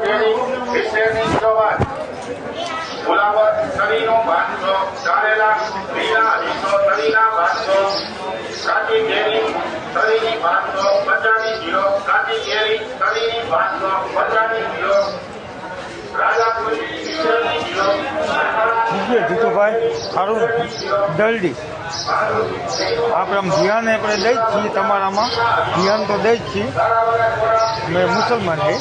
કેરી 70 ની 54 ગુલાબત તરીનો 500 ચારેલા લીલા 200 તરીના 500 કાચી કેરી તરીની 550 ની કિલો કાચી કેરી તરીની 550 કિલો રાજાપુરી 70 કિલો જીતુભાઈ સારું દલડી આપણે આમ ધ્યાન આપણે દઈ જ છીએ તમારામાં ધ્યાન તો દઈ જ છીએ મેં મુસલમાન છે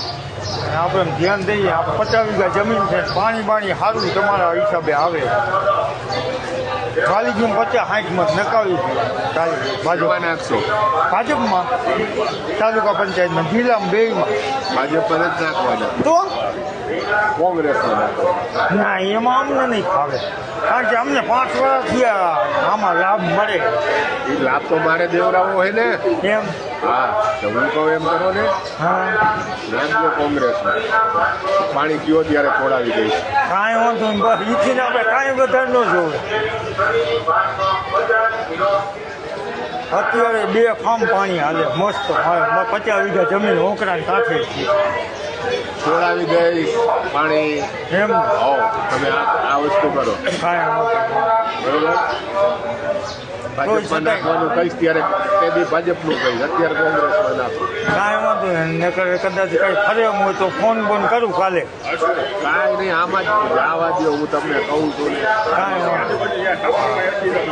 આપણે આમ ધ્યાન દઈએ આપણે 50 વીઘા જમીન છે પાણી સારું તમારા હિસાબે આવે ખાલી ગયું 50-60 મત નકાવી છે ભાજપ નાખશો ભાજપમાં તાલુકા પંચાયતમાં જિલ્લામાં બેમાં ભાજપ પર જ નાખવાના તો કોંગ્રેસમાં ના એમાં અમને નહીં ફાવે કારણ કે અમને 5 વર્ષ થયા આમાં લાભ મળે એ લાભ તો મારે દેવરાવો હોય ને એમ હા તો હું કહું એમ કરો ને હા નાખજો કોંગ્રેસમાં પાણી કયો ત્યારે ખોડાવી દઈશ કાંઈ વાંધો નહીં બસ ઈથી આપણે કાંઈ વધારે ન જોવે અત્યારે 2 ફાર્મ પાણી હાલે મસ્ત 50 વીઘા જમીન હોકરાની કાંઠે છીએ ખોડાવી દઈશ પાણી એમ આવો તમે આ વસ્તુ કરો કાંઈ બરોબર ભાજપમાં નાખવાનું કહીશ ત્યારે તે દી ભાજપનું કહીશ અત્યારે કોંગ્રેસમાં નાખો કાંઈ વાંધો નહીં નકર કદાચ કંઈ ફરે એમ હોય તો ફોન બોન કરું કાલે કાંઈ નહીં આમાં જ જવા દો હું તમને કહું છું ને કાંઈ વાંધો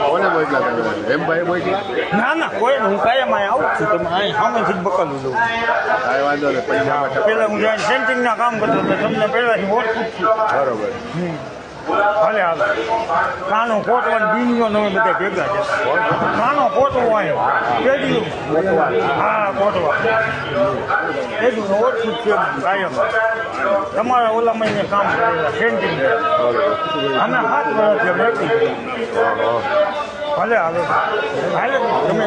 કોને મોકલા તમે એમભાઈ મોકલા ના કોઈ હું કાયમ અહીં આવું છું તમે અહીં સામેથી જ બકલું દઉં કાંઈ વાંધો નહીં પૈસા પહેલાં હું જઈને સેન્ટિંગના કામ કરતો હતો તમને પહેલાંથી ઓળખું છું બરોબર ભલે હાલ કાનો કોટવાનો બીનીઓ તમે બધા ભેગા છે કાનો કોટવો આવ્યો કેદું હા કોટવા કેદું ઓળખું જ છે કાયમ તમારા ઓલા મહિને કામ કરેલા સેન્ટિંગ અમે 7 વર્ષથી મેળવી ભલે હાલો હાલે તમે